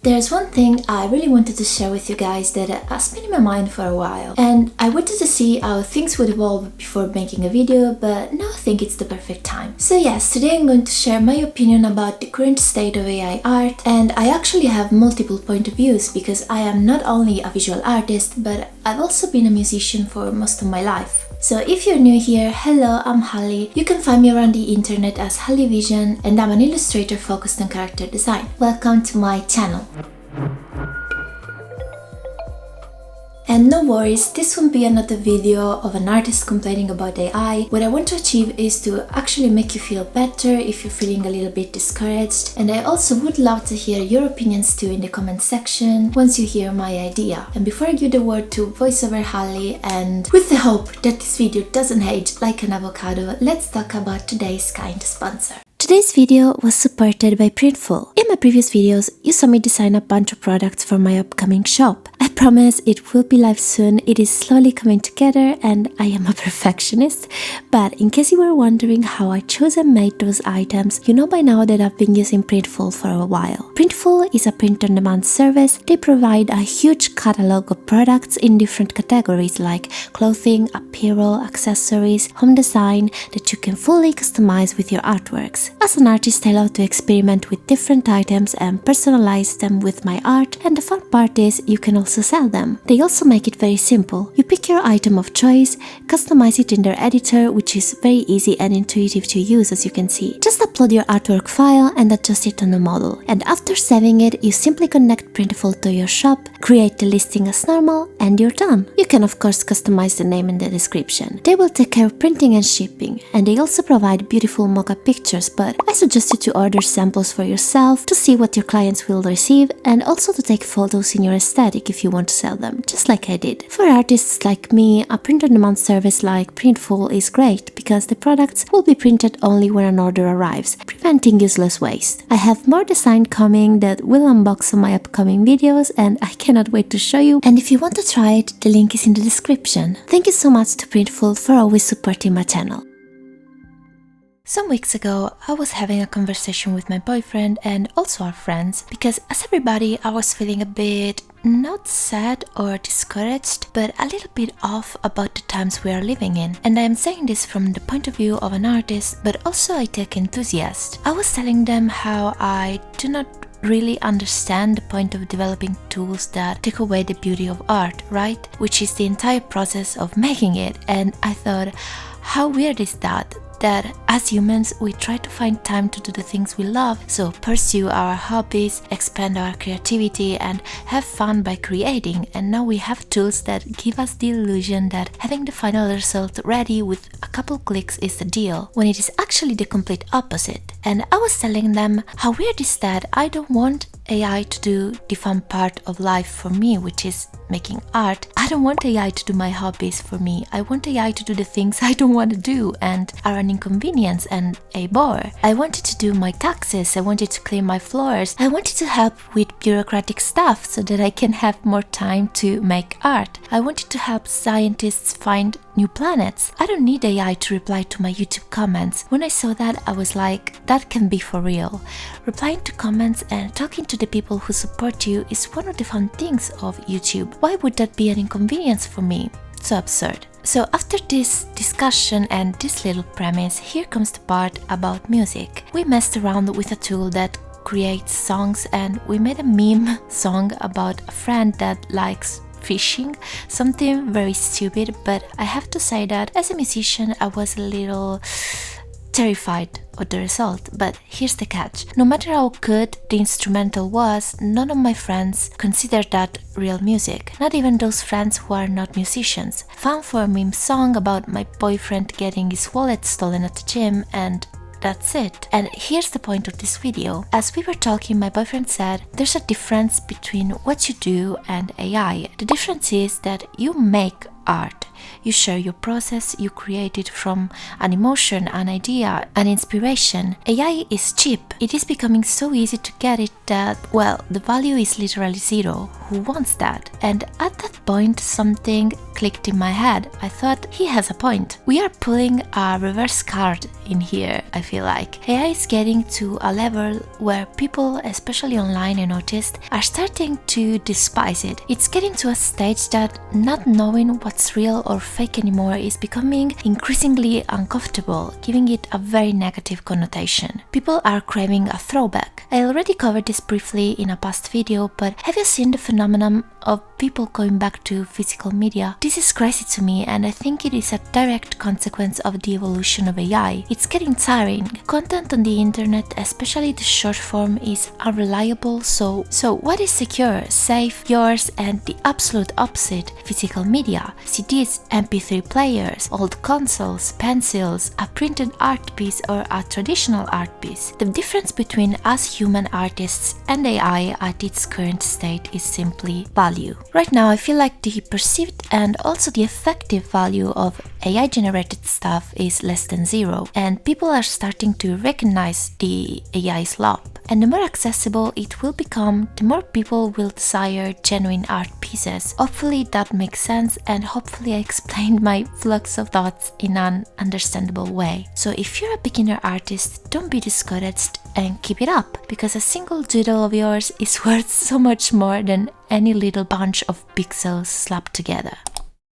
There's one thing I really wanted to share with you guys that has been in my mind for a while, and I wanted to see how things would evolve before making a video, but now I think it's the perfect time. So yes, today I'm going to share my opinion about the current state of AI art, and I actually have multiple point of views because I am not only a visual artist, but I've also been a musician for most of my life. So if you're new here, hello, I'm Hallie. You can find me around the internet as Halleyvision, and I'm an illustrator focused on character design. Welcome to my channel. And no worries, this won't be another video of an artist complaining about AI. What I want to achieve is to actually make you feel better if you're feeling a little bit discouraged. And I also would love to hear your opinions too in the comment section once you hear my idea. And before I give the word to voiceover Hallie, and with the hope that this video doesn't age like an avocado, let's talk about today's kind sponsor. Today's video was supported by Printful. In my previous videos, you saw me design a bunch of products for my upcoming shop. I promise it will be live soon. It is slowly coming together and I am a perfectionist. But in case you were wondering how I chose and made those items, you know by now that I've been using Printful for a while. Printful is a print-on-demand service. They provide a huge catalog of products in different categories like clothing, apparel, accessories, home design that you can fully customize with your artworks. As an artist, I love to experiment with different items and personalize them with my art, and the fun part is you can also sell them. They also make it very simple. You pick your item of choice, customize it in their editor, which is very easy and intuitive to use, as you can see. Just upload your artwork file and adjust it on the model. And after saving it, you simply connect Printful to your shop, create the listing as normal, and you're done. You can of course customize the name and the description. They will take care of printing and shipping, and they also provide beautiful mock-up pictures, but I suggest you to order samples for yourself to see what your clients will receive, and also to take photos in your aesthetic if you want to sell them, just like I did. For artists like me, a print-on-demand service like Printful is great because the products will be printed only when an order arrives, preventing useless waste. I have more design coming that will unbox on my upcoming videos, and I cannot wait to show you. And if you want to try it, the link is in the description. Thank you so much to Printful for always supporting my channel. Some weeks ago, I was having a conversation with my boyfriend and also our friends because, as everybody, I was feeling a bit not sad or discouraged, but a little bit off about the times we are living in. And I am saying this from the point of view of an artist, but also a tech enthusiast. I was telling them how I do not really understand the point of developing tools that take away the beauty of art, right? Which is the entire process of making it. And I thought, how weird is that as humans we try to find time to do the things we love, so pursue our hobbies, expand our creativity and have fun by creating, and now we have tools that give us the illusion that having the final result ready with a couple clicks is the deal, when it is actually the complete opposite. And I was telling them how weird is that I don't want AI to do the fun part of life for me, which is making art. I don't want AI to do my hobbies for me. I want AI to do the things I don't want to do and are an inconvenience and a bore. I wanted to do my taxes, I wanted to clean my floors, I wanted to help with bureaucratic stuff so that I can have more time to make art. I wanted to help scientists find new planets. I don't need AI to reply to my YouTube comments. When I saw that, I was like, that can be for real. Replying to comments and talking to the people who support you is one of the fun things of YouTube. Why would that be an inconvenience for me? So absurd. So after this discussion and this little premise, here comes the part about music. We messed around with a tool that creates songs, and we made a meme song about a friend that likes fishing, something very stupid, but I have to say that as a musician I was a little terrified of the result. But here's the catch: no matter how good the instrumental was, none of my friends considered that real music, not even those friends who are not musicians. Fun for a meme song about my boyfriend getting his wallet stolen at the gym, and that's it. And here's the point of this video. As we were talking, my boyfriend said there's a difference between what you do and AI. The difference is that you make art. You share your process, you create it from an emotion, an idea, an inspiration. AI is cheap. It is becoming so easy to get it that, well, the value is literally zero. Who wants that? And at that point, something clicked in my head. I thought he has a point. We are pulling a reverse card in here, I feel like. AI is getting to a level where people, especially online I noticed, are starting to despise it. It's getting to a stage that not knowing what's real or fake anymore is becoming increasingly uncomfortable, giving it a very negative connotation. People are craving a throwback. I already covered this briefly in a past video, but have you seen the phenomenon of people going back to physical media? This is crazy to me, and I think it is a direct consequence of the evolution of AI. It's getting tiring. Content on the internet, especially the short form, is unreliable, so what is secure, safe, yours, and the absolute opposite? Physical media, CDs, MP3 players, old consoles, pencils, a printed art piece or a traditional art piece. The difference between us human artists and AI at its current state is simply value. Right now I feel like the perceived and also the effective value of AI generated stuff is less than zero, and people are starting to recognize the AI slop. And the more accessible it will become, the more people will desire genuine art pieces. Hopefully that makes sense, and hopefully I explained my flux of thoughts in an understandable way. So if you're a beginner artist, don't be discouraged and keep it up, because a single doodle of yours is worth so much more than any little bunch of pixels slapped together.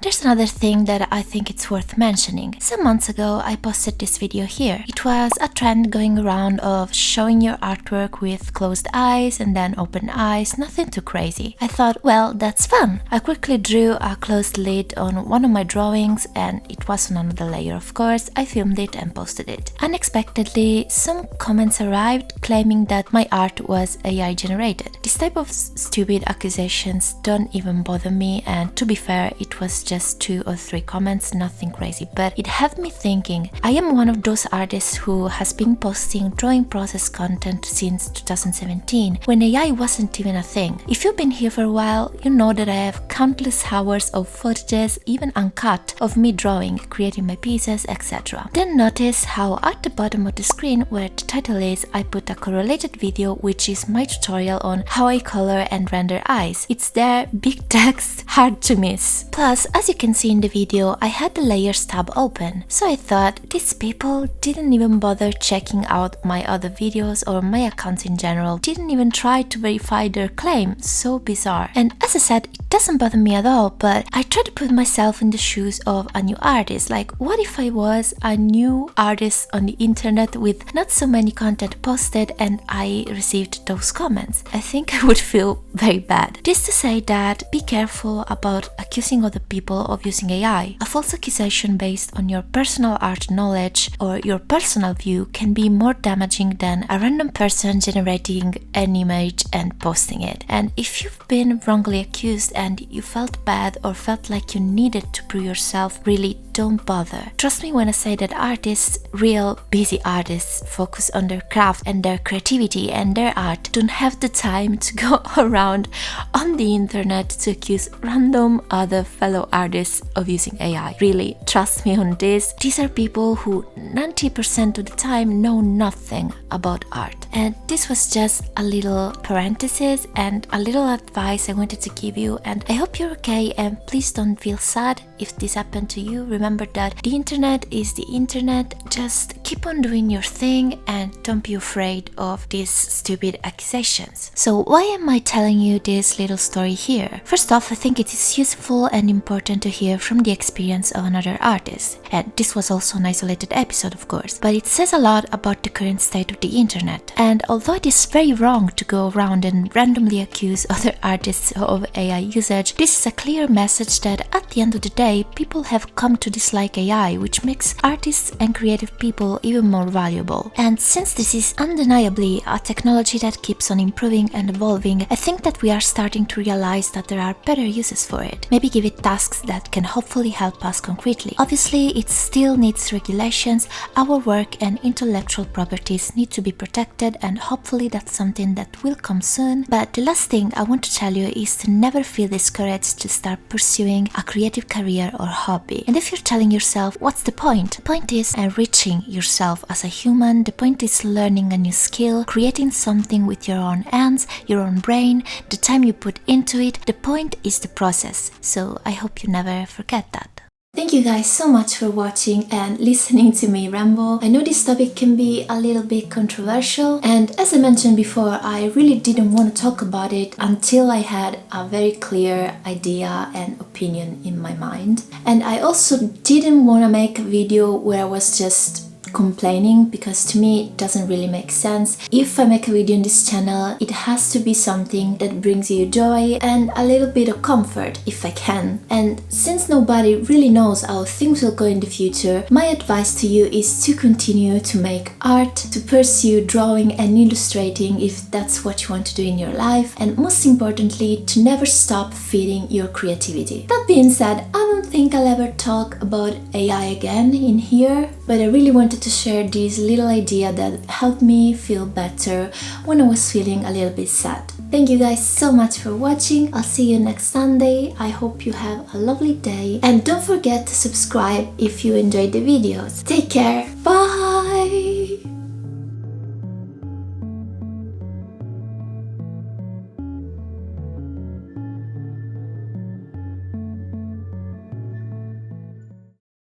There's another thing that I think it's worth mentioning. Some months ago I posted this video here. It was a trend going around of showing your artwork with closed eyes and then open eyes, nothing too crazy. I thought, well, that's fun. I quickly drew a closed lid on one of my drawings, and it was on another layer of course. I filmed it and posted it. Unexpectedly, some comments arrived claiming that my art was AI generated. This type of stupid accusations don't even bother me, and to be fair, it was just 2 or 3 comments, nothing crazy, but it had me thinking. I am one of those artists who has been posting drawing process content since 2017, when AI wasn't even a thing. If you've been here for a while, you know that I have countless hours of footages, even uncut, of me drawing, creating my pieces, etc. Then notice how at the bottom of the screen, where the title is, I put a correlated video, which is my tutorial on how I color and render eyes. It's there, big text, hard to miss. Plus, as you can see in the video, I had the layers tab open, so I thought these people didn't even bother checking out my other videos or my accounts in general, didn't even try to verify their claim. So bizarre. And as I said, it doesn't bother me at all, but I try to put myself in the shoes of a new artist. Like, what if I was a new artist on the internet with not so many content posted and I received those comments? I think I would feel very bad. This to say that be careful about accusing other people of using AI. A false accusation based on your personal art knowledge or your personal view can be more damaging than a random person generating an image and posting it. And if you've been wrongly accused and you felt bad or felt like you needed to prove yourself, really don't bother. Trust me when I say that artists, real busy artists, focus on their craft and their creativity and their art, don't have the time to go around on the internet to accuse random other fellow artists of using AI. Really, trust me on this. These are people who 90% of the time know nothing about art. And this was just a little parenthesis and a little advice I wanted to give you, and I hope you're okay, and please don't feel sad if this happened to you. Remember that the internet is the internet. Just keep on doing your thing and don't be afraid of these stupid accusations. So why am I telling you this little story here? First off, I think it is useful and important to hear from the experience of another artist. And this was also an isolated episode, of course, but it says a lot about the current state of the internet. And although it is very wrong to go around and randomly accuse other artists of AI usage, this is a clear message that at the end of the day, people have come to dislike AI, which makes artists and creative people even more valuable. And since this is undeniably a technology that keeps on improving and evolving, I think that we are starting to realize that there are better uses for it. Maybe give it tasks that can hopefully help us concretely. Obviously, it still needs regulations. Our work and intellectual properties need to be protected, started, and hopefully that's something that will come soon. But the last thing I want to tell you is to never feel discouraged to start pursuing a creative career or hobby. And if you're telling yourself, what's the point? The point is enriching yourself as a human. The point is learning a new skill, creating something with your own hands, your own brain, the time you put into it. The point is the process. So I hope you never forget that. Thank you guys so much for watching and listening to me ramble. I know this topic can be a little bit controversial, and as I mentioned before, I really didn't want to talk about it until I had a very clear idea and opinion in my mind. And I also didn't want to make a video where I was just complaining, because to me it doesn't really make sense. If I make a video on this channel, it has to be something that brings you joy and a little bit of comfort if I can. And since nobody really knows how things will go in the future, my advice to you is to continue to make art, to pursue drawing and illustrating if that's what you want to do in your life, and most importantly, to never stop feeding your creativity. That being said, I don't think I'll ever talk about AI again in here, but I really wanted to share this little idea that helped me feel better when I was feeling a little bit sad. Thank you guys so much for watching. I'll see you next Sunday. I hope you have a lovely day, and don't forget to subscribe if you enjoyed the videos. Take care. Bye!